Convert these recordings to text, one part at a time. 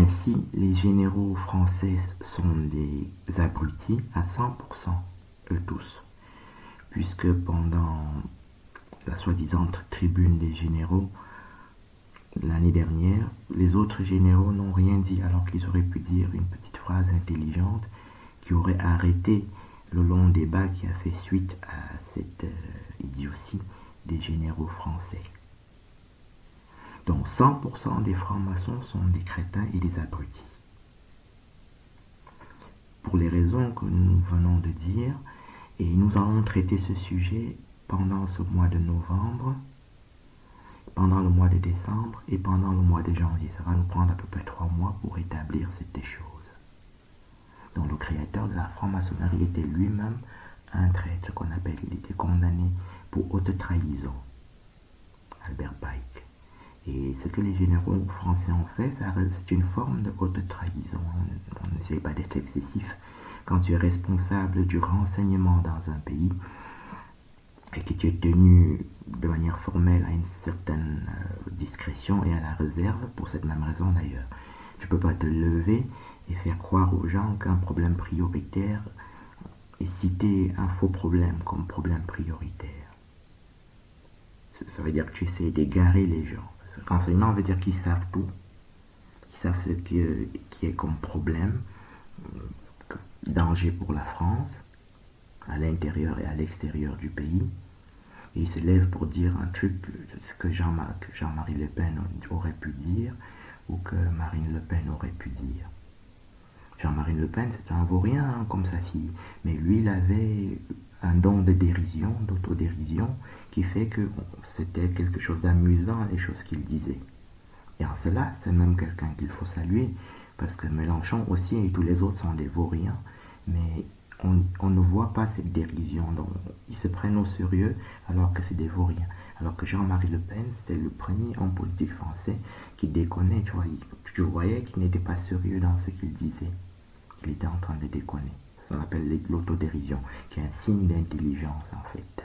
Ainsi, les généraux français sont des abrutis à 100%, eux tous, puisque pendant la soi-disant tribune des généraux, l'année dernière, les autres généraux n'ont rien dit alors qu'ils auraient pu dire une petite phrase intelligente qui aurait arrêté le long débat qui a fait suite à cette idiotie des généraux français. Donc 100% des francs-maçons sont des crétins et des abrutis. Pour les raisons que nous venons de dire, et nous allons traiter ce sujet pendant ce mois de novembre, pendant le mois de décembre et pendant le mois de janvier. Ça va nous prendre à peu près 3 mois pour établir cette chose. Donc le créateur de la franc-maçonnerie était lui-même un traître qu'on appelle, il était condamné pour haute trahison, Albert Pike. Et ce que les généraux français ont fait, c'est une forme de haute trahison. On n'essaie pas d'être excessif. Quand tu es responsable du renseignement dans un pays et que tu es tenu de manière formelle à une certaine discrétion et à la réserve, pour cette même raison d'ailleurs, tu ne peux pas te lever et faire croire aux gens qu'un problème prioritaire et citer un faux problème comme problème prioritaire. Ça veut dire que tu essaies d'égarer les gens. Le renseignement veut dire qu'ils savent tout, qu'ils savent ce qui est comme problème, danger pour la France, à l'intérieur et à l'extérieur du pays. Et ils se lèvent pour dire un truc, ce que Jean-Marie Le Pen aurait pu dire, ou que Marine Le Pen aurait pu dire. Jean-Marie Le Pen, c'est un vaurien hein, comme sa fille, mais lui, il avait un don de dérision, d'autodérision, qui fait que c'était quelque chose d'amusant, les choses qu'il disait. Et en cela, c'est même quelqu'un qu'il faut saluer, parce que Mélenchon aussi et tous les autres sont des vauriens, mais on ne voit pas cette dérision, donc ils se prennent au sérieux alors que c'est des vauriens. Alors que Jean-Marie Le Pen, c'était le premier homme politique français qui déconnait, tu voyais qu'il n'était pas sérieux dans ce qu'il disait, qu'il était en train de déconner. Ça s'appelle l'autodérision, qui est un signe d'intelligence en fait,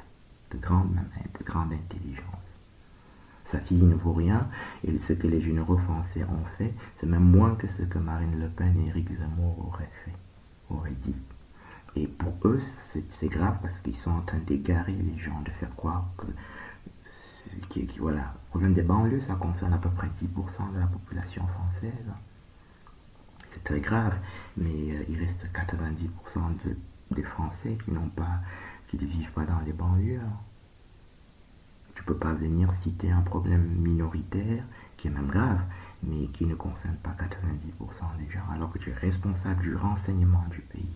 de grande intelligence. Sa fille ne vaut rien, et ce que les généraux français ont fait, c'est même moins que ce que Marine Le Pen et Éric Zemmour auraient dit. Et pour eux, c'est grave parce qu'ils sont en train d'égarer les gens, de faire croire que voilà, le problème des banlieues, ça concerne à peu près 10% de la population française. C'est très grave, mais il reste 90% des Français qui ne vivent pas dans les banlieues. Tu ne peux pas venir citer un problème minoritaire, qui est même grave, mais qui ne concerne pas 90% des gens, alors que tu es responsable du renseignement du pays.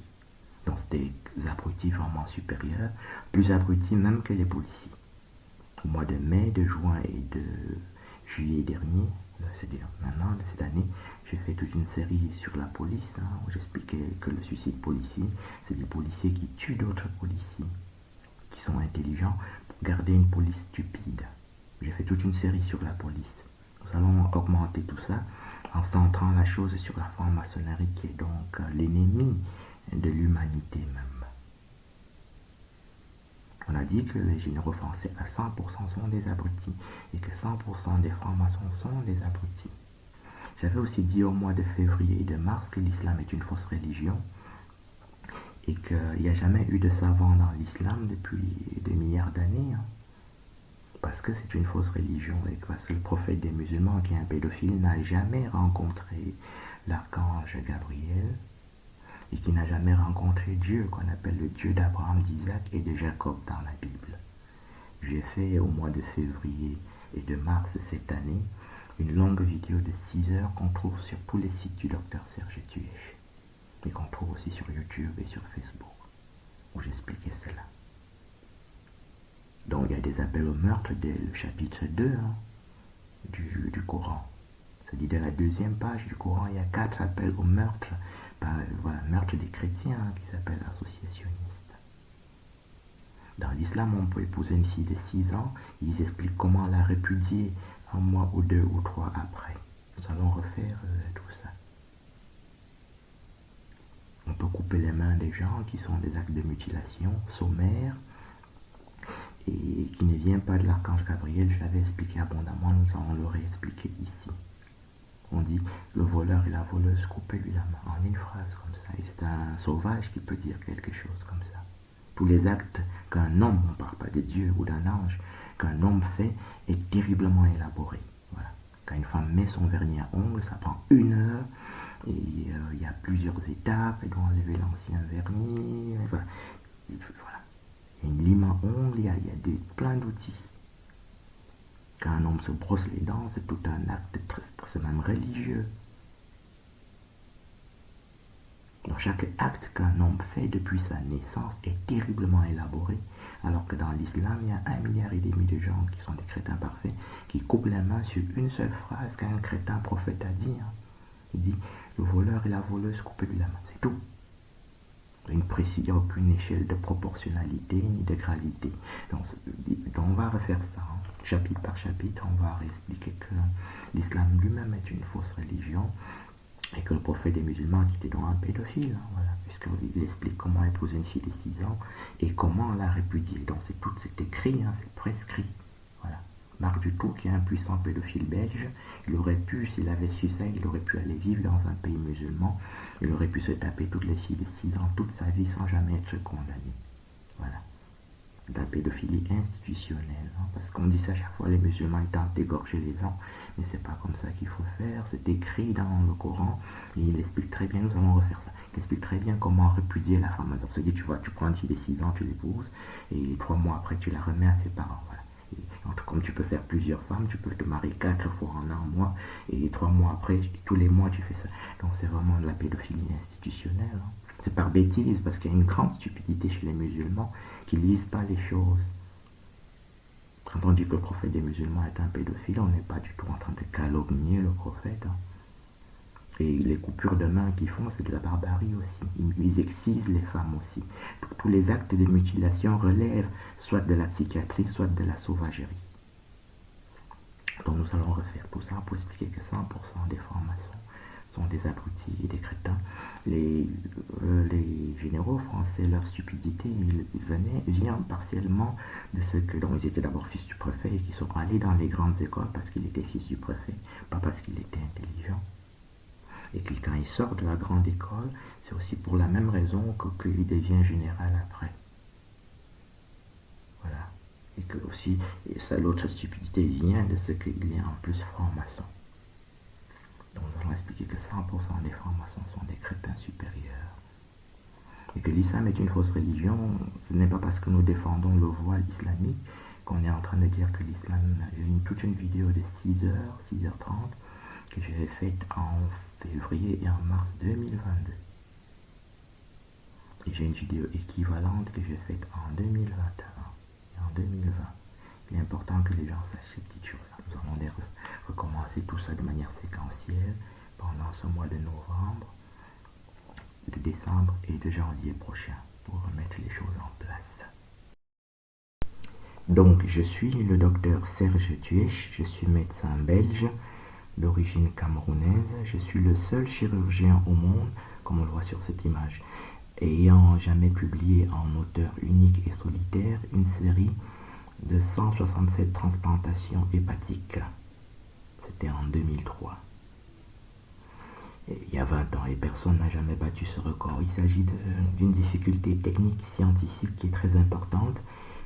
Donc c'est des abrutis vraiment supérieurs, plus abrutis même que les policiers. Au mois de mai, de juin et de juillet dernier, c'est-à-dire maintenant, de cette année, j'ai fait toute une série sur la police, où j'expliquais que le suicide policier, c'est des policiers qui tuent d'autres policiers, qui sont intelligents, pour garder une police stupide. J'ai fait toute une série sur la police. Nous allons augmenter tout ça en centrant la chose sur la franc-maçonnerie, qui est donc l'ennemi de l'humanité même. On a dit que les généraux français à 100% sont des abrutis et que 100% des francs-maçons sont des abrutis. J'avais aussi dit au mois de février et de mars que l'islam est une fausse religion et qu'il n'y a jamais eu de savants dans l'islam depuis des milliards d'années. Parce que c'est une fausse religion et parce que le prophète des musulmans, qui est un pédophile, n'a jamais rencontré l'archange Gabriel et qui n'a jamais rencontré Dieu, qu'on appelle le Dieu d'Abraham, d'Isaac et de Jacob dans la Bible. J'ai fait au mois de février et de mars cette année une longue vidéo de 6 heures qu'on trouve sur tous les sites du docteur Serge Tuèche et qu'on trouve aussi sur YouTube et sur Facebook, où j'expliquais cela. Donc il y a des appels au meurtre dès le chapitre 2 du Coran. C'est-à-dire dès la 2e page du Coran, il y a 4 appels au meurtre, meurtre des chrétiens qui s'appelle associationniste. Dans l'islam, on peut épouser une fille de 6 ans, ils expliquent comment la répudier un mois ou 2 ou 3 après. Nous allons refaire tout ça. On peut couper les mains des gens qui sont des actes de mutilation sommaires et qui ne viennent pas de l'archange Gabriel. Je l'avais expliqué abondamment, nous allons le réexpliquer ici. On dit le voleur et la voleuse, coupez-lui la main, en une phrase comme ça. Et c'est un sauvage qui peut dire quelque chose comme ça. Tous les actes qu'un homme, on ne parle pas de Dieu ou d'un ange, qu'un homme fait est terriblement élaboré. Voilà. Quand une femme met son vernis à ongles, ça prend 1 heure, et il y a plusieurs étapes, elle doit enlever l'ancien vernis, voilà. Il y a une lime à ongles, il y a plein d'outils. Quand un homme se brosse les dents, c'est tout un acte, c'est même religieux. Donc chaque acte qu'un homme fait depuis sa naissance est terriblement élaboré, alors que dans l'islam, il y a 1,5 milliard de gens qui sont des crétins parfaits, qui coupent les mains sur une seule phrase qu'un crétin prophète a dit. Il dit, le voleur et la voleuse, coupez-lui la main, c'est tout. Il n'y a aucune échelle de proportionnalité ni de gravité. Donc on va refaire ça, chapitre par chapitre, on va expliquer que l'islam lui-même est une fausse religion, et que le prophète des musulmans était donc un pédophile, voilà, puisqu'il explique comment épouser une fille de 6 ans et comment la répudier. Donc c'est écrit, c'est prescrit. Voilà. Marc Dutroux, qui est un puissant pédophile belge, il aurait pu, s'il avait su ça, il aurait pu aller vivre dans un pays musulman, il aurait pu se taper toutes les filles de 6 ans toute sa vie sans jamais être condamné. Voilà. La pédophilie institutionnelle, parce qu'on dit ça chaque fois, les musulmans ils tentent d'égorger les gens, mais c'est pas comme ça qu'il faut faire, c'est écrit dans le Coran, et il explique très bien, nous allons refaire ça, il explique très bien comment répudier la femme. Donc c'est dit, tu prends une fille de 6 ans, tu l'épouses, et 3 mois après tu la remets à ses parents, voilà. Comme tu peux faire plusieurs femmes, tu peux te marier 4 fois en un mois, et 3 mois après, tous les mois tu fais ça. Donc c'est vraiment de la pédophilie institutionnelle. C'est par bêtise, parce qu'il y a une grande stupidité chez les musulmans qui ne lisent pas les choses. Quand on dit que le prophète des musulmans est un pédophile, on n'est pas du tout en train de calomnier le prophète. Et les coupures de mains qu'ils font, c'est de la barbarie aussi. Ils excisent les femmes aussi. Tous les actes de mutilation relèvent soit de la psychiatrie, soit de la sauvagerie. Donc nous allons refaire tout ça pour expliquer que 100% des francs-maçons sont des abrutis et des crétins. Les généraux français, leur stupidité, vient partiellement de ce que, donc ils étaient d'abord fils du préfet et qui sont allés dans les grandes écoles parce qu'il était fils du préfet, pas parce qu'il était intelligent. Et que quand il sort de la grande école, c'est aussi pour la même raison qu'il devient général après. Voilà. Et que aussi, l'autre stupidité vient de ce qu'il est en plus franc-maçon. Donc nous allons expliquer que 100% des francs-maçons sont des crétins supérieurs. Et que l'islam est une fausse religion, ce n'est pas parce que nous défendons le voile islamique qu'on est en train de dire que l'islam... J'ai eu toute une vidéo de 6h, 6h30, que j'avais faite en février et en mars 2022. Et j'ai une vidéo équivalente que j'ai faite en 2021 et en 2020. Il est important que les gens sachent ces petites choses. Nous allons recommencer tout ça de manière séquentielle pendant ce mois de novembre, de décembre et de janvier prochain pour remettre les choses en place. Donc, je suis le docteur Serge Tuech, je suis médecin belge d'origine camerounaise. Je suis le seul chirurgien au monde, comme on le voit sur cette image, ayant jamais publié en auteur unique et solitaire une série de 167 transplantations hépatiques. C'était en 2003. Il y a 20 ans et personne n'a jamais battu ce record. Il s'agit d'une difficulté technique scientifique qui est très importante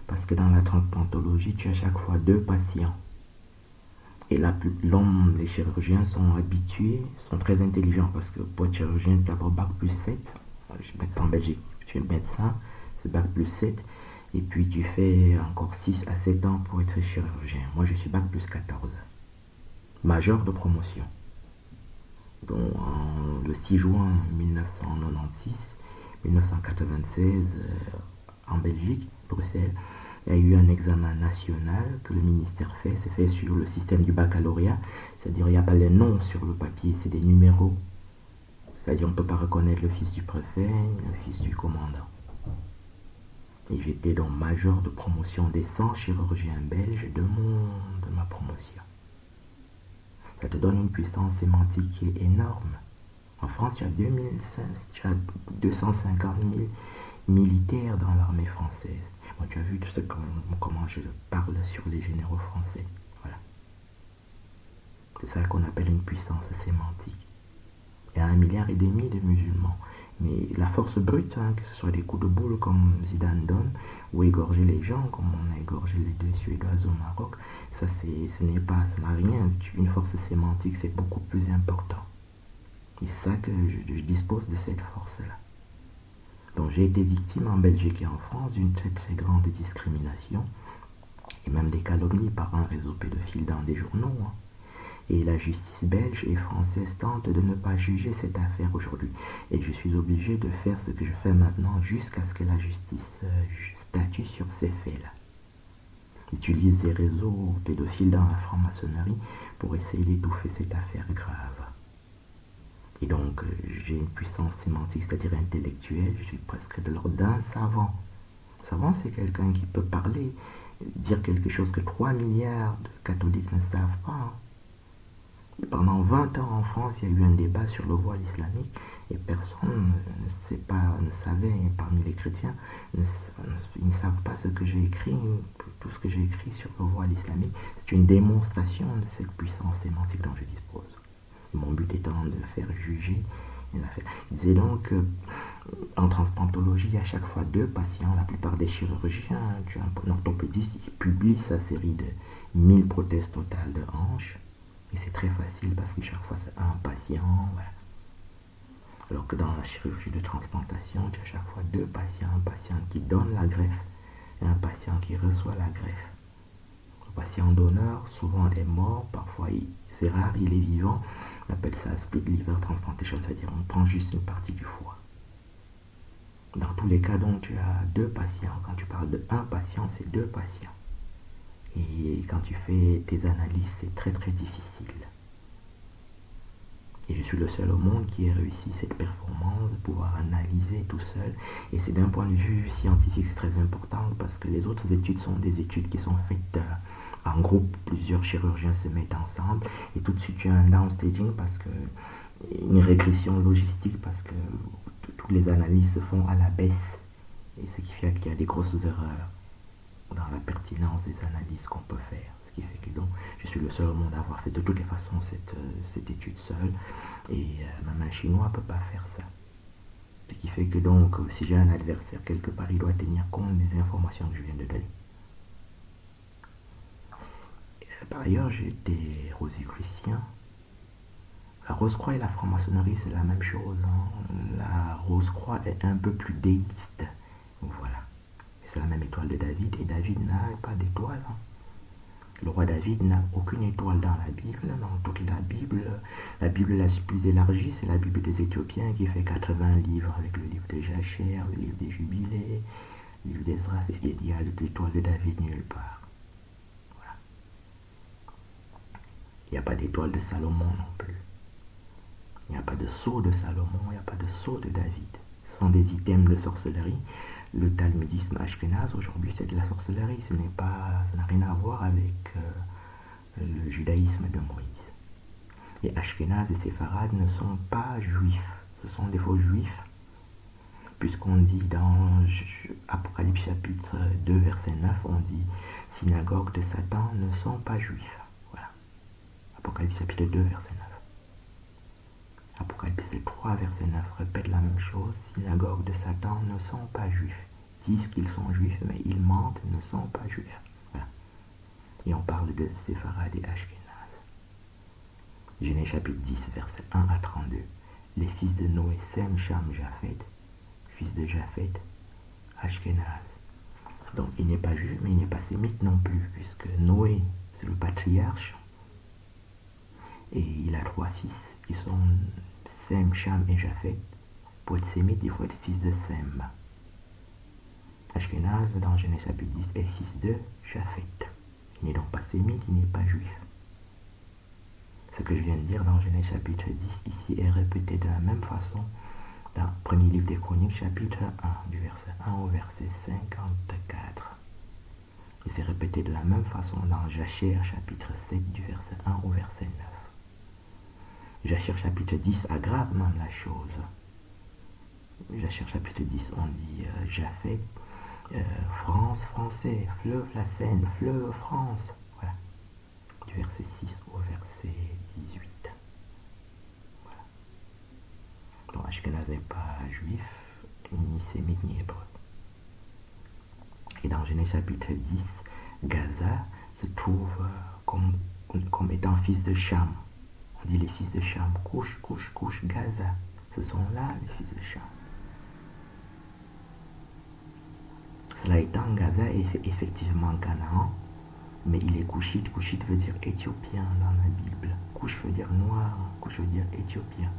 parce que dans la transplantologie, tu as chaque fois 2 patients. Et les chirurgiens sont habitués, sont très intelligents parce que pour être chirurgien, tu as d'abord Bac plus 7. Je suis médecin en Belgique, tu es médecin, c'est Bac plus 7. Et puis tu fais encore 6 à 7 ans pour être chirurgien. Moi je suis Bac plus 14. Major de promotion. Donc le 6 juin 1996, en Belgique, Bruxelles, il y a eu un examen national que le ministère fait. C'est fait sur le système du baccalauréat. C'est-à-dire il n'y a pas les noms sur le papier, c'est des numéros. C'est-à-dire on ne peut pas reconnaître le fils du préfet, le fils du commandant. Et j'étais donc major de promotion des 100 chirurgiens belges de ma promotion. Ça te donne une puissance sémantique qui est énorme. En France, tu as 250 000 militaires dans l'armée française. Moi, tu as vu comment je parle sur les généraux français. Voilà. C'est ça qu'on appelle une puissance sémantique. Il y a 1,5 milliard de musulmans. Mais la force brute, que ce soit des coups de boule comme Zidane donne, ou égorger les gens comme on a égorgé les 2 Suédoises au Maroc, ça n'a rien. Une force sémantique, c'est beaucoup plus important. Et c'est ça que je dispose de cette force-là. Donc j'ai été victime en Belgique et en France d'une très très grande discrimination et même des calomnies par un réseau pédophile dans des journaux. Et la justice belge et française tente de ne pas juger cette affaire aujourd'hui. Et je suis obligé de faire ce que je fais maintenant jusqu'à ce que la justice statue sur ces faits-là. Ils utilisent des réseaux pédophiles dans la franc-maçonnerie pour essayer d'étouffer cette affaire grave. Et donc, j'ai une puissance sémantique, c'est-à-dire intellectuelle. Je suis presque de l'ordre d'un savant. Savant, c'est quelqu'un qui peut parler, dire quelque chose que 3 milliards de catholiques ne savent pas. Pendant 20 ans en France, il y a eu un débat sur le voile islamique et personne ne savait, parmi les chrétiens, ils ne savent pas ce que j'ai écrit, tout ce que j'ai écrit sur le voile islamique. C'est une démonstration de cette puissance sémantique dont je dispose. Et mon but étant de faire juger l'affaire. Je disais donc en transplantologie, il y a à chaque fois 2 patients. La plupart des chirurgiens, tu as un orthopédiste, il publie sa série de 1000 prothèses totales de hanches. Et c'est très facile parce que chaque fois c'est un patient. Voilà. Alors que dans la chirurgie de transplantation, tu as chaque fois 2 patients. Un patient qui donne la greffe et un patient qui reçoit la greffe. Le patient donneur souvent est mort, parfois c'est rare, il est vivant. On appelle ça split liver transplantation, c'est-à-dire on prend juste une partie du foie. Dans tous les cas, donc, tu as 2 patients. Quand tu parles de 1 patient, c'est 2 patients. Et quand tu fais tes analyses, c'est très très difficile. Et je suis le seul au monde qui ait réussi cette performance de pouvoir analyser tout seul. Et c'est d'un point de vue scientifique, c'est très important parce que les autres études sont des études qui sont faites en groupe. Plusieurs chirurgiens se mettent ensemble et tout de suite tu as un downstaging parce que une régression logistique parce que toutes les analyses se font à la baisse. Et ce qui fait qu'il y a des grosses erreurs dans la pertinence des analyses qu'on peut faire. Ce qui fait que donc, je suis le seul au monde à avoir fait de toutes les façons cette étude seule. Et même un Chinois ne peut pas faire ça. Ce qui fait que donc, si j'ai un adversaire quelque part, il doit tenir compte des informations que je viens de donner. Par ailleurs, j'ai été rosicrucien. La Rose-Croix et la franc-maçonnerie, c'est la même chose. La Rose-Croix est un peu plus déiste. Voilà. C'est la même étoile de David, et David n'a pas d'étoile. Le roi David n'a aucune étoile dans la Bible. Dans toute la Bible la plus élargie, c'est la Bible des Éthiopiens qui fait 80 livres avec le livre de Jachère, le livre des Jubilés, le livre d'Esdras, et il y a l'étoile de David nulle part. Voilà. Il n'y a pas d'étoile de Salomon non plus. Il n'y a pas de sceau de Salomon, il n'y a pas de sceau de David. Ce sont des items de sorcellerie. Le talmudisme ashkénaze, aujourd'hui, c'est de la sorcellerie. Ça n'a rien à voir avec le judaïsme de Moïse. Les ashkénazes et séfarades ne sont pas juifs. Ce sont des faux juifs. Puisqu'on dit dans Apocalypse chapitre 2, verset 9, on dit « Synagogues de Satan ne sont pas juifs ». Voilà. Apocalypse chapitre 2, verset 9. Apocalypse 3, verset 9 répète la même chose. Synagogues de Satan ne sont pas juifs. Ils disent qu'ils sont juifs, mais ils mentent, ne sont pas juifs. Voilà. Et on parle de séfarades et ashkénazes. Genèse chapitre 10, verset 1 à 32. Les fils de Noé, Sem, Cham, Japhet, fils de Japhet, ashkénazes. Donc il n'est pas juif, mais il n'est pas sémite non plus, puisque Noé, c'est le patriarche. Et il a 3 fils. Ils sont Sem, Cham et Japhet. Pour être sémite, il faut être fils de Sem. Ashkenaz, dans Genèse chapitre 10, est fils de Japhet. Il n'est donc pas sémite, il n'est pas juif. Ce que je viens de dire dans Genèse chapitre 10, ici, est répété de la même façon dans le premier livre des Chroniques, chapitre 1, du verset 1 au verset 54. Et c'est répété de la même façon dans Jachère, chapitre 7, du verset 1 au verset 9. Jachère chapitre 10 aggrave même la chose. Jachère chapitre 10, on dit Japhet, France, français, fleuve la Seine, fleuve France. Voilà. Du verset 6 au verset 18. Voilà. Donc Ashkenaz n'est pas juif, ni sémite, ni hébreu. Et dans Genèse chapitre 10, Gaza se trouve comme étant fils de Cham. On dit les fils de Cham, couche, Gaza. Ce sont là les fils de Cham. Cela étant, Gaza est effectivement Canaan, mais il est couchite. Couchite veut dire éthiopien dans la Bible. Couche veut dire noir, couche veut dire éthiopien.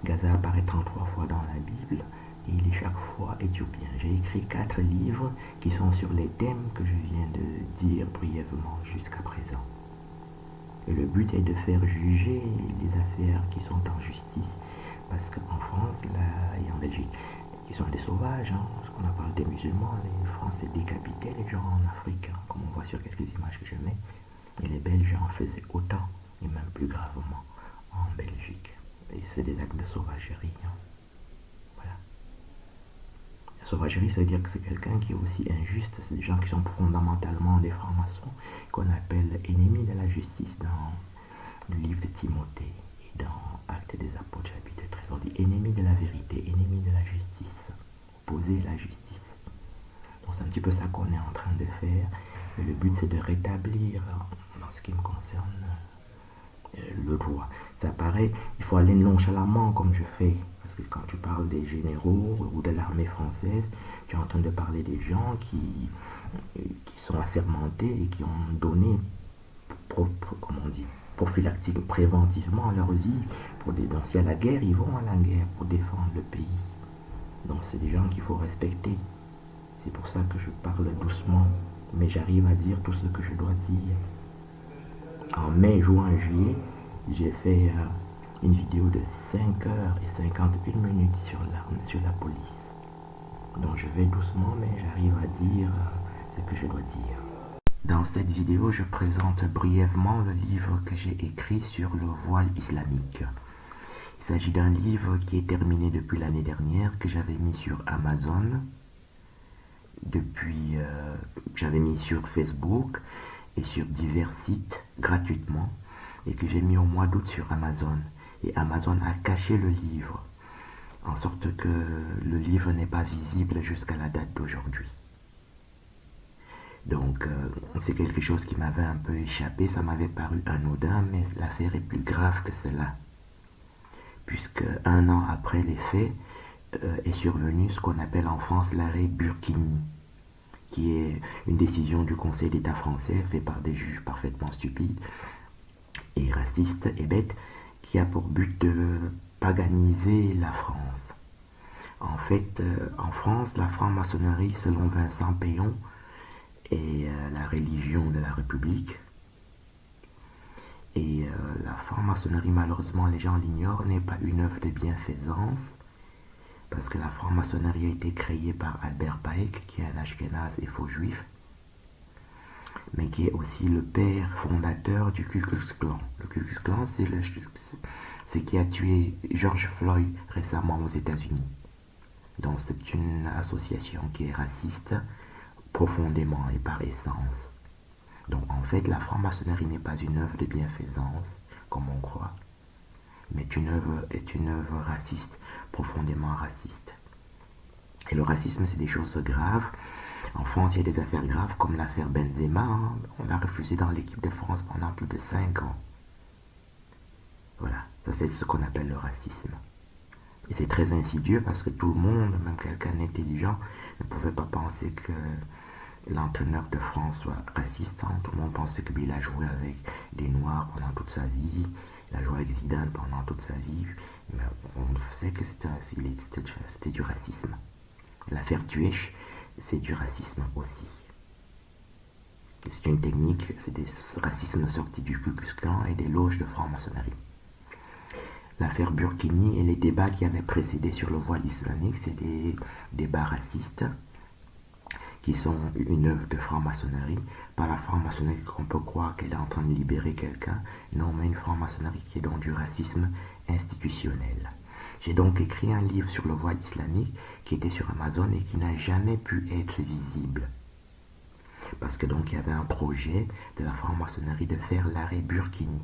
Gaza apparaît 33 fois dans la Bible et il est chaque fois éthiopien. J'ai écrit 4 livres qui sont sur les thèmes que je viens de dire brièvement jusqu'à présent. Et le but est de faire juger les affaires qui sont en justice. Parce qu'en France et en Belgique, ils sont des sauvages. Parce qu'on parle des musulmans, les Français décapitaient les gens en Afrique, comme on voit sur quelques images que je mets. Et les Belges en faisaient autant, et même plus gravement, en Belgique. Et c'est des actes de sauvagerie. Voilà. La sauvagerie, ça veut dire que c'est quelqu'un qui est aussi injuste. C'est des gens qui sont fondamentalement des francs-maçons, qu'on appelle ennemis de la justice dans le livre de Timothée et dans Actes des Apôtres, chapitre 13. On dit ennemis de la vérité, ennemis de la justice, opposer la justice. Donc c'est un petit peu ça qu'on est en train de faire. Et le but, c'est de rétablir, dans ce qui me concerne, le droit. Ça paraît, il faut aller nonchalamment comme je fais. Parce que quand tu parles des généraux ou de l'armée française, tu es en train de parler des gens qui sont assermentés et qui ont donné, comment on dit, prophylactique, préventivement leur vie. Donc s'il y a la guerre, ils vont à la guerre pour défendre le pays. Donc c'est des gens qu'il faut respecter. C'est pour ça que je parle doucement, mais j'arrive à dire tout ce que je dois dire. En mai, juin, juillet, j'ai fait une vidéo de 5h51 sur la police. Donc je vais doucement, mais j'arrive à dire ce que je dois dire. Dans cette vidéo, je présente brièvement le livre que j'ai écrit sur le voile islamique. Il s'agit d'un livre qui est terminé depuis l'année dernière, que j'avais mis sur Amazon, j'avais mis sur Facebook et sur divers sites gratuitement, et que j'ai mis au mois d'août sur Amazon. Et Amazon a caché le livre, en sorte que le livre n'est pas visible jusqu'à la date d'aujourd'hui. Donc, c'est quelque chose qui m'avait un peu échappé, ça m'avait paru anodin, mais l'affaire est plus grave que cela. Puisque 1 an après les faits, est survenu ce qu'on appelle en France l'arrêt Burkini, qui est une décision du Conseil d'État français faite par des juges parfaitement stupides et racistes et bêtes, qui a pour but de paganiser la France. En fait, en France, la franc-maçonnerie, selon Vincent Payon, est la religion de la République. Et la franc-maçonnerie, malheureusement, les gens l'ignorent, n'est pas une œuvre de bienfaisance, parce que la franc-maçonnerie a été créée par Albert Paek, qui est un Ashkénaze et faux juif, mais qui est aussi le père fondateur du Ku Klux Klan. Le Ku Klux Klan, c'est ce qui a tué George Floyd récemment aux États-Unis. Donc c'est une association qui est raciste profondément et par essence. Donc en fait, la franc-maçonnerie n'est pas une œuvre de bienfaisance, comme on croit, mais est une œuvre raciste, profondément raciste. Et le racisme, c'est des choses graves. En France, il y a des affaires graves, comme l'affaire Benzema. On l'a refusé dans l'équipe de France pendant plus de 5 ans. Voilà, ça c'est ce qu'on appelle le racisme. Et c'est très insidieux parce que tout le monde, même quelqu'un d'intelligent, ne pouvait pas penser que l'entraîneur de France soit raciste. Tout le monde pensait que il a joué avec des Noirs pendant toute sa vie, il a joué avec Zidane pendant toute sa vie, mais on sait que c'était du racisme. L'affaire Tuech, c'est du racisme aussi. C'est une technique, c'est des racismes sortis du Ku Klux Klan et des loges de franc-maçonnerie. L'affaire Burkini et les débats qui avaient précédé sur le voile islamique, c'est des débats racistes qui sont une œuvre de franc-maçonnerie. Pas la franc-maçonnerie qu'on peut croire qu'elle est en train de libérer quelqu'un, non, mais une franc-maçonnerie qui est donc du racisme institutionnel. J'ai donc écrit un livre sur le voile islamique qui était sur Amazon et qui n'a jamais pu être visible. Parce que donc il y avait un projet de la franc-maçonnerie de faire l'arrêt Burkini.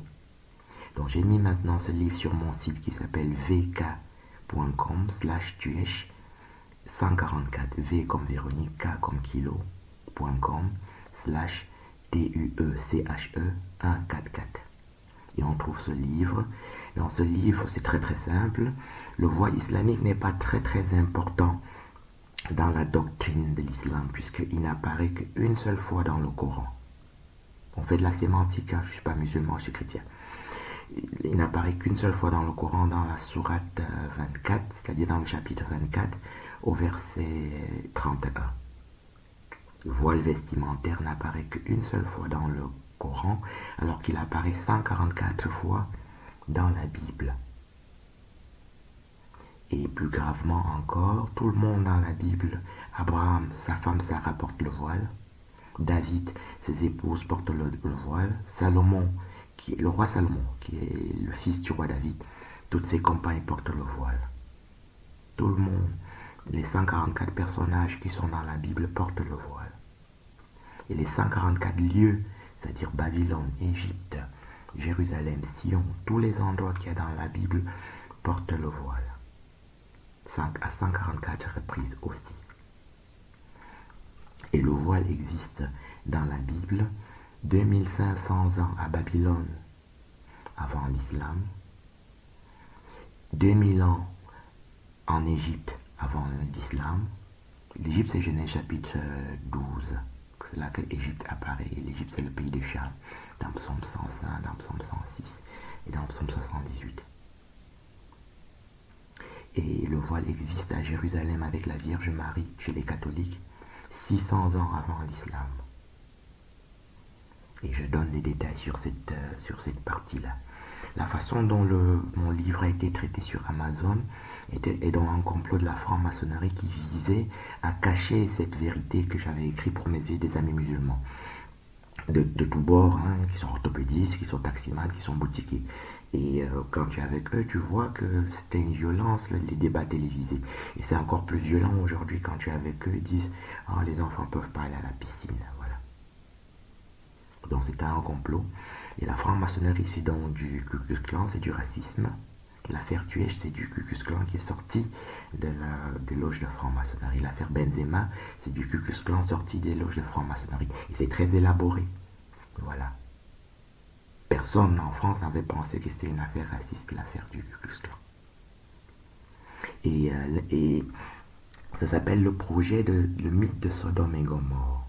Donc j'ai mis maintenant ce livre sur mon site qui s'appelle vk.com/tuech 144, V comme Véronique, K comme kilo.com /TUECHE 144. Et on trouve ce livre. Dans ce livre, c'est très très simple. Le voile islamique n'est pas très très important dans la doctrine de l'islam, puisqu'il n'apparaît qu'une seule fois dans le Coran. On fait de la sémantique, hein, je ne suis pas musulman, je suis chrétien. Il n'apparaît qu'une seule fois dans le Coran, dans la sourate 24, c'est-à-dire dans le chapitre 24, au verset 31. Le voile vestimentaire n'apparaît qu'une seule fois dans le Coran, alors qu'il apparaît 144 fois dans la Bible. Et plus gravement encore, tout le monde dans la Bible, Abraham, sa femme Sarah porte le voile, David, ses épouses portent le voile, Salomon, le roi Salomon, qui est le fils du roi David, toutes ses compagnes portent le voile. Tout le monde, les 144 personnages qui sont dans la Bible portent le voile. Et les 144 lieux, c'est-à-dire Babylone, Égypte, Jérusalem, Sion, tous les endroits qu'il y a dans la Bible portent le voile. À 144 reprises aussi. Et le voile existe dans la Bible 2500 ans à Babylone avant l'islam, 2000 ans en Égypte avant l'islam. L'Égypte, c'est Genèse chapitre 12. C'est là que l'Égypte apparaît. L'Égypte, c'est le pays de Cham, dans Psaume 105, dans Psaume 106 et dans Psaume 78. Et le voile existe à Jérusalem avec la Vierge Marie chez les catholiques 600 ans avant l'islam. Et je donne les détails sur cette partie-là. La façon dont mon livre a été traité sur Amazon est dans un complot de la franc-maçonnerie qui visait à cacher cette vérité que j'avais écrite pour mes des amis musulmans. De tous bords, hein, qui sont orthopédistes, qui sont taximans, qui sont boutiquiers. Et quand tu es avec eux, tu vois que c'était une violence, les débats télévisés. Et c'est encore plus violent aujourd'hui quand tu es avec eux, ils disent « Ah, les enfants ne peuvent pas aller à la piscine. » Voilà. Donc c'était un complot. Et la franc-maçonnerie, c'est donc du Ku Klux Klan, c'est du racisme. L'affaire Tuech, c'est du Ku Klux Klan qui est sorti des loges de franc-maçonnerie. L'affaire Benzema, c'est du Ku Klux Klan sorti des loges de franc-maçonnerie. Et c'est très élaboré. Voilà. Personne en France n'avait pensé que c'était une affaire raciste, l'affaire du Ku Klux Klan. Et ça s'appelle le mythe de Sodome et Gomorrhe.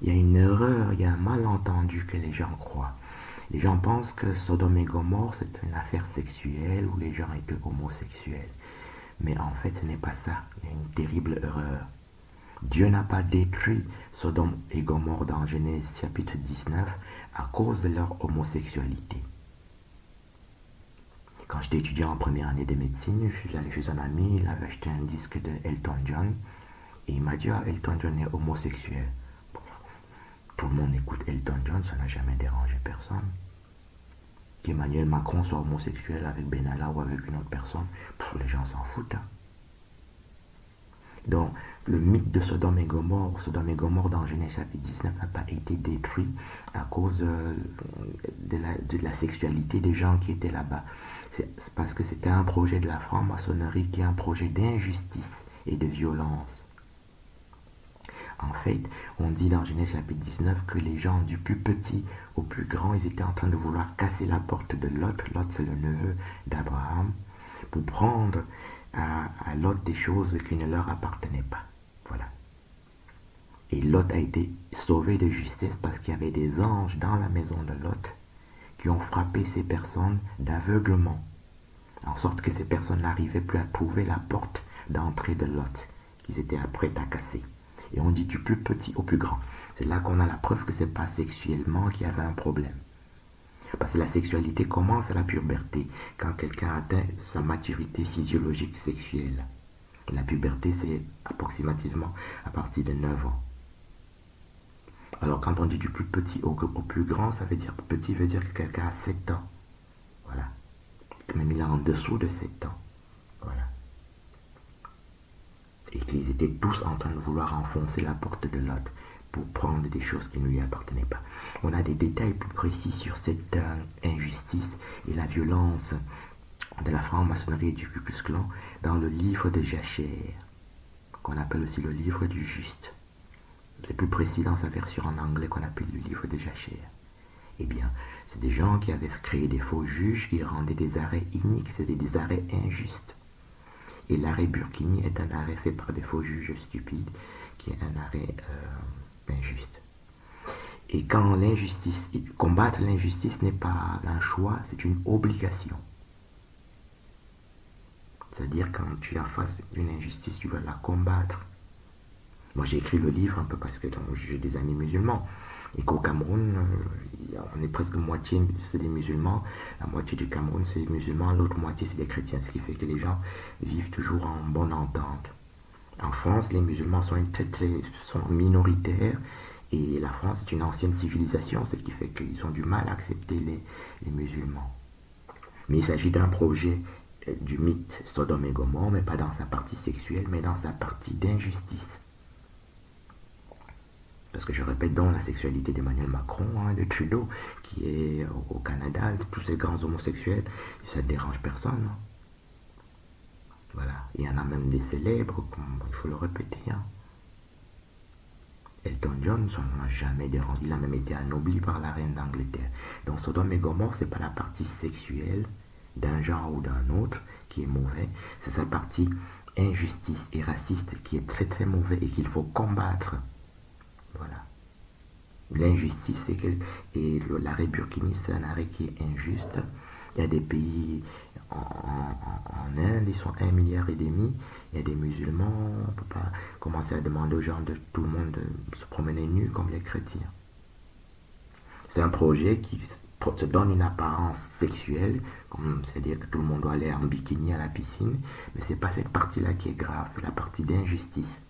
Il y a une erreur, il y a un malentendu que les gens croient. Les gens pensent que Sodome et Gomorre, c'est une affaire sexuelle où les gens étaient homosexuels. Mais en fait, ce n'est pas ça. Il y a une terrible erreur. Dieu n'a pas détruit Sodome et Gomorre dans Genèse chapitre 19 à cause de leur homosexualité. Quand j'étais étudiant en première année de médecine, je suis allé chez un ami, il avait acheté un disque de Elton John et il m'a dit « Ah, Elton John est homosexuel ». Tout le monde écoute Elton John, ça n'a jamais dérangé personne. Qu'Emmanuel Macron soit homosexuel avec Benalla ou avec une autre personne, les gens s'en foutent. Hein. Donc, le mythe de Sodome et Gomorre dans Genèse chapitre 19 n'a pas été détruit à cause de la sexualité des gens qui étaient là-bas. C'est parce que c'était un projet de la franc-maçonnerie qui est un projet d'injustice et de violence. En fait, on dit dans Genèse chapitre 19 que les gens du plus petit au plus grand, ils étaient en train de vouloir casser la porte de Lot. Lot, c'est le neveu d'Abraham, pour prendre à Lot des choses qui ne leur appartenaient pas. Voilà. Et Lot a été sauvé de justesse parce qu'il y avait des anges dans la maison de Lot qui ont frappé ces personnes d'aveuglement, en sorte que ces personnes n'arrivaient plus à trouver la porte d'entrée de Lot, qu'ils étaient prêts à casser. Et on dit du plus petit au plus grand. C'est là qu'on a la preuve que ce n'est pas sexuellement qu'il y avait un problème. Parce que la sexualité commence à la puberté, quand quelqu'un atteint sa maturité physiologique sexuelle. La puberté, c'est approximativement à partir de 9 ans. Alors quand on dit du plus petit au plus grand, ça veut dire petit veut dire que quelqu'un a 7 ans. Voilà. Même il est en dessous de 7 ans. Voilà. Et qu'ils étaient tous en train de vouloir enfoncer la porte de Lot pour prendre des choses qui ne lui appartenaient pas. On a des détails plus précis sur cette injustice et la violence de la franc-maçonnerie et du Ku Klux Klan dans le livre de Jachère, qu'on appelle aussi le livre du juste. C'est plus précis dans sa version en anglais qu'on appelle le livre de Jachère. Eh bien, c'est des gens qui avaient créé des faux juges qui rendaient des arrêts iniques, c'était des arrêts injustes. Et l'arrêt Burkini est un arrêt fait par des faux juges stupides, qui est un arrêt injuste. Et quand l'injustice, combattre l'injustice n'est pas un choix, c'est une obligation. C'est-à-dire quand tu as face à une injustice, tu vas la combattre. Moi j'ai écrit le livre un peu parce que j'ai des amis musulmans. Et qu'au Cameroun, on est presque moitié, c'est des musulmans. La moitié du Cameroun, c'est des musulmans. L'autre moitié, c'est des chrétiens. Ce qui fait que les gens vivent toujours en bonne entente. En France, les musulmans sont minoritaires. Et la France est une ancienne civilisation, ce qui fait qu'ils ont du mal à accepter les musulmans. Mais il s'agit d'un projet du mythe Sodome et Gomorrhe, mais pas dans sa partie sexuelle, mais dans sa partie d'injustice. Parce que je répète donc la sexualité d'Emmanuel Macron, de Trudeau, qui est au Canada, tous ces grands homosexuels, ça ne dérange personne. Voilà. Il y en a même des célèbres, il faut le répéter. Elton John, ça ne m'a jamais dérangé. Il a même été anobli par la reine d'Angleterre. Donc Sodome et Gomorrhe, c'est pas la partie sexuelle d'un genre ou d'un autre qui est mauvais. C'est sa partie injustice et raciste qui est très très mauvais et qu'il faut combattre. Voilà. L'injustice, et l'arrêt Burkini, c'est un arrêt qui est injuste. Il y a des pays en Inde, ils sont 1,5 milliard. Il y a des musulmans, on ne peut pas commencer à demander aux gens de tout le monde de se promener nus comme les chrétiens. C'est un projet qui se donne une apparence sexuelle, c'est-à-dire que tout le monde doit aller en bikini à la piscine, mais c'est pas cette partie-là qui est grave, c'est la partie d'injustice.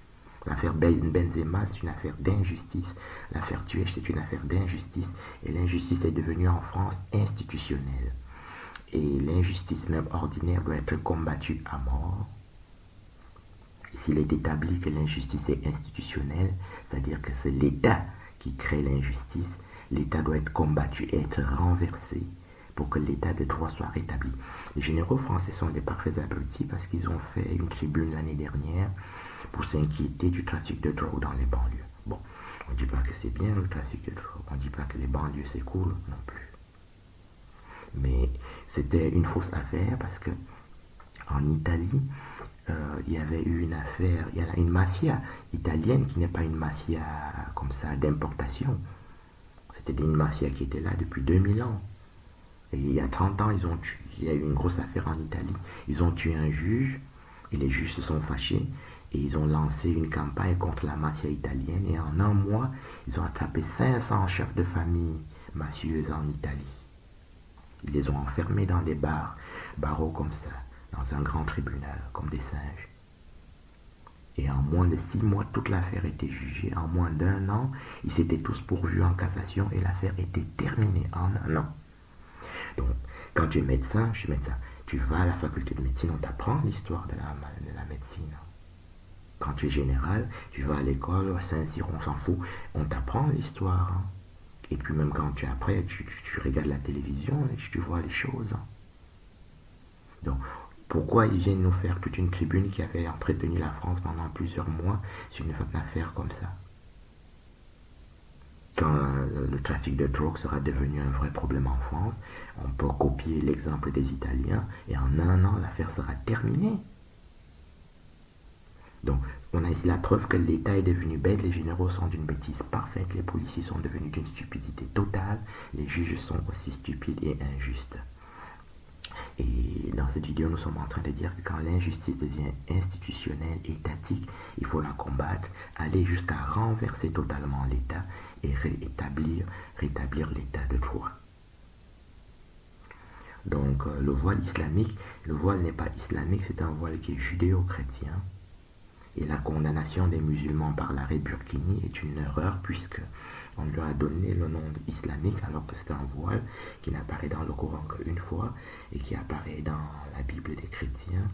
L'affaire Benzema, c'est une affaire d'injustice. L'affaire Tuech, c'est une affaire d'injustice. Et l'injustice est devenue en France institutionnelle. Et l'injustice même ordinaire doit être combattue à mort. Et s'il est établi que l'injustice est institutionnelle, c'est-à-dire que c'est l'État qui crée l'injustice, l'État doit être combattu et être renversé pour que l'état de droit soit rétabli. Les généraux français sont des parfaits abrutis parce qu'ils ont fait une tribune l'année dernière pour s'inquiéter du trafic de drogue dans les banlieues. Bon, on ne dit pas que c'est bien le trafic de drogue, on ne dit pas que les banlieues c'est cool non plus. Mais c'était une fausse affaire parce que en Italie, il y avait eu une affaire, il y a une mafia italienne qui n'est pas une mafia comme ça d'importation. C'était une mafia qui était là depuis 2000 ans. Et il y a 30 ans, il y a eu une grosse affaire en Italie. Ils ont tué un juge et les juges se sont fâchés et ils ont lancé une campagne contre la mafia italienne. Et en un mois, ils ont attrapé 500 chefs de famille mafieuses en Italie. Ils les ont enfermés dans des barreaux comme ça, dans un grand tribunal, comme des singes. Et en moins de 6 mois, toute l'affaire était jugée. En moins d'1 an, ils s'étaient tous pourvus en cassation et l'affaire était terminée en 1 an. Donc, quand tu es médecin, je suis médecin, tu vas à la faculté de médecine, on t'apprend l'histoire de la médecine. Quand tu es général, tu vas à l'école, à Saint-Cyr, on s'en fout, on t'apprend l'histoire. Et puis même quand tu es après, tu regardes la télévision et tu vois les choses. Donc, pourquoi ils viennent nous faire toute une tribune qui avait entretenu la France pendant plusieurs mois sur une affaire comme ça? Quand le trafic de drogue sera devenu un vrai problème en France, on peut copier l'exemple des Italiens et en 1 an, l'affaire sera terminée. Donc, on a ici la preuve que l'État est devenu bête, les généraux sont d'une bêtise parfaite, les policiers sont devenus d'une stupidité totale, les juges sont aussi stupides et injustes. Et dans cette vidéo, nous sommes en train de dire que quand l'injustice devient institutionnelle, étatique, il faut la combattre, aller jusqu'à renverser totalement l'État et rétablir l'état de droit. Donc le voile islamique, le voile n'est pas islamique, c'est un voile qui est judéo-chrétien. Et la condamnation des musulmans par l'arrêt Burkini est une erreur puisque on lui a donné le nom islamique alors que c'est un voile qui n'apparaît dans le Coran qu'une fois et qui apparaît dans la Bible des chrétiens,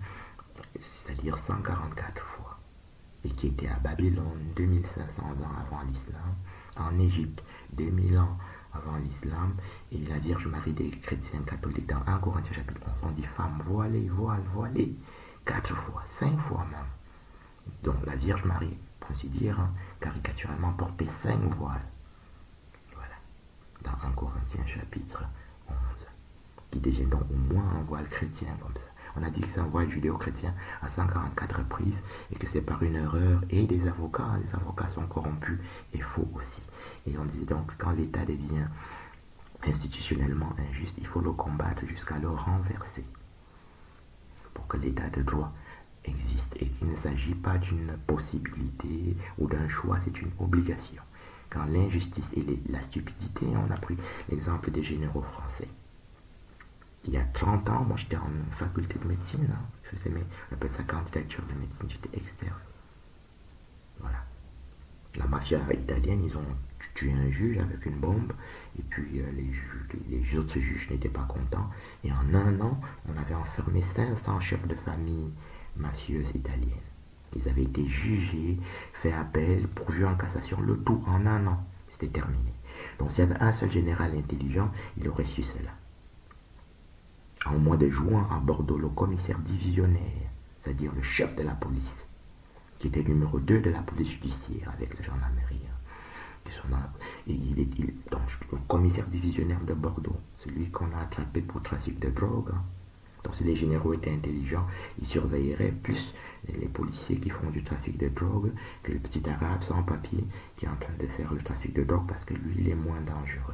c'est-à-dire 144 fois. et qui était à Babylone 2500 ans avant l'islam, en Égypte 2000 ans avant l'islam, et la Vierge Marie des chrétiens catholiques dans 1 Corinthiens chapitre 11, on dit femme voilée, voile, voilée, 4 fois, 5 fois même. Donc la Vierge Marie, pour ainsi dire, caricaturalement portait 5 voiles. Voilà, dans 1 Corinthiens chapitre 11, qui devient donc au moins un voile chrétien comme ça. On a dit que c'est un voile judéo-chrétien à 144 reprises et que c'est par une erreur et des avocats. Les avocats sont corrompus et faux aussi. Et on disait donc quand l'État devient institutionnellement injuste, il faut le combattre jusqu'à le renverser pour que l'État de droit existe et qu'il ne s'agit pas d'une possibilité ou d'un choix, c'est une obligation. Quand l'injustice et la stupidité, on a pris l'exemple des généraux français. Il y a 30 ans, moi j'étais en faculté de médecine, je faisais on appelle ça candidature de médecine, j'étais externe. Voilà. La mafia italienne, ils ont tué un juge avec une bombe, et puis les autres juges n'étaient pas contents, et en un an, on avait enfermé 500 chefs de famille mafieuses italiennes. Ils avaient été jugés, fait appel, pourvus en cassation, le tout en un an, c'était terminé. Donc s'il y avait un seul général intelligent, il aurait su cela. En mois de juin, à Bordeaux, le commissaire divisionnaire, c'est-à-dire le chef de la police, qui était numéro 2 de la police judiciaire avec la gendarmerie, donc, le commissaire divisionnaire de Bordeaux, celui qu'on a attrapé pour trafic de drogue. Donc si les généraux étaient intelligents, ils surveilleraient plus les policiers qui font du trafic de drogue que le petit arabe sans papier qui est en train de faire le trafic de drogue parce que lui, il est moins dangereux.